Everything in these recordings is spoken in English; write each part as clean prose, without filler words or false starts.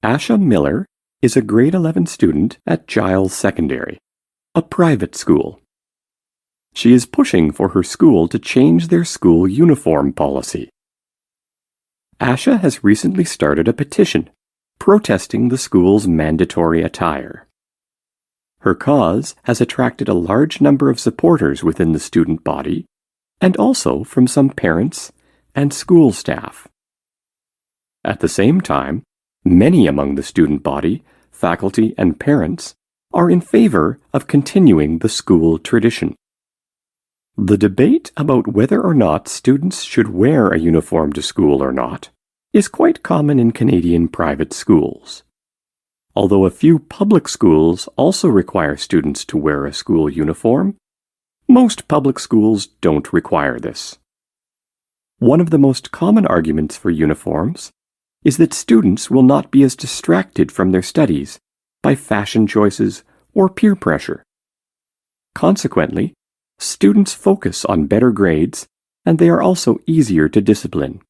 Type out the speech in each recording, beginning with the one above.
Asha Miller is a grade 11 student at Giles Secondary, a private school. She is pushing for her school to change their school uniform policy. Asha has recently started a petition protesting the school's mandatory attire. Her cause has attracted a large number of supporters within the student body and also from some parents and school staff. At the same time, many among the student body, faculty, and parents are in favor of continuing the school tradition. The debate about whether or not students should wear a uniform to school or not is quite common in Canadian private schools. Although a few public schools also require students to wear a school uniform, most public schools don't require this. One of the most common arguments for uniforms is that students will not be as distracted from their studies by fashion choices or peer pressure. Consequently, students focus on better grades, and they are also easier to discipline.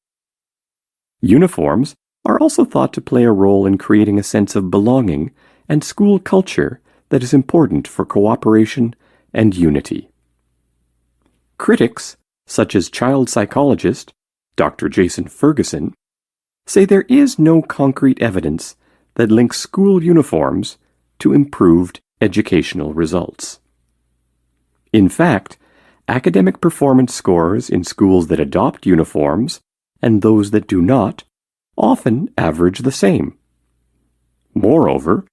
Uniforms are also thought to play a role in creating a sense of belonging and school culture that is important for cooperation and unity. Critics, such as child psychologist Dr. Jason Ferguson, say there is no concrete evidence that links school uniforms to improved educational results. In fact, academic performance scores in schools that adopt uniforms and those that do not often average the same. Moreover,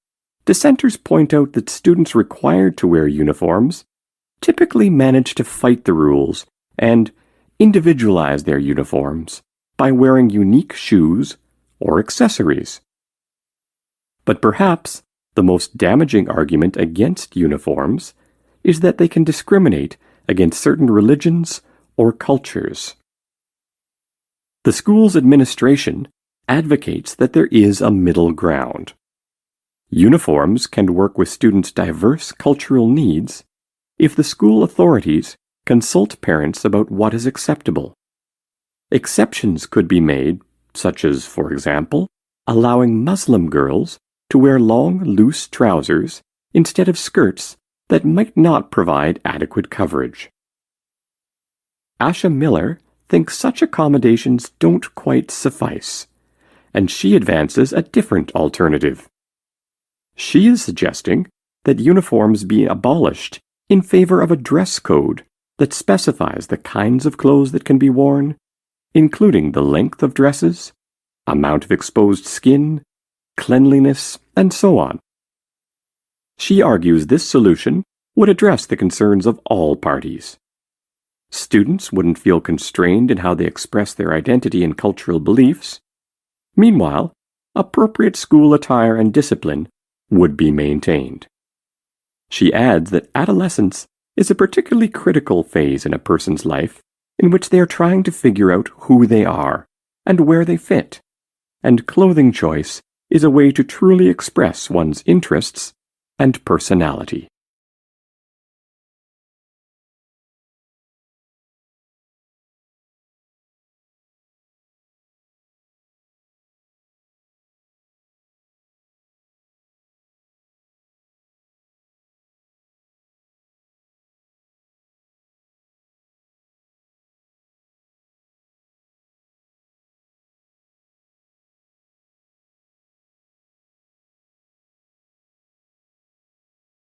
dissenters point out that students required to wear uniforms typically manage to fight the rules and individualize their uniforms by wearing unique shoes or accessories. But perhaps the most damaging argument against uniforms is that they can discriminate against certain religions or cultures. The school's administration advocates that there is a middle ground. Uniforms can work with students' diverse cultural needs if the school authorities consult parents about what is acceptable. Exceptions could be made, such as, for example, allowing Muslim girls to wear long, loose trousers instead of skirts that might not provide adequate coverage. Asha Miller thinks such accommodations don't quite suffice, and she advances a different alternative. She is suggesting that uniforms be abolished in favor of a dress code that specifies the kinds of clothes that can be worn, including the length of dresses, amount of exposed skin, cleanliness, and so on. She argues this solution would address the concerns of all parties. Students wouldn't feel constrained in how they express their identity and cultural beliefs. Meanwhile, appropriate school attire and discipline would be maintained. She adds that adolescence is a particularly critical phase in a person's life in which they are trying to figure out who they are and where they fit, and clothing choice is a way to truly express one's interests and personality.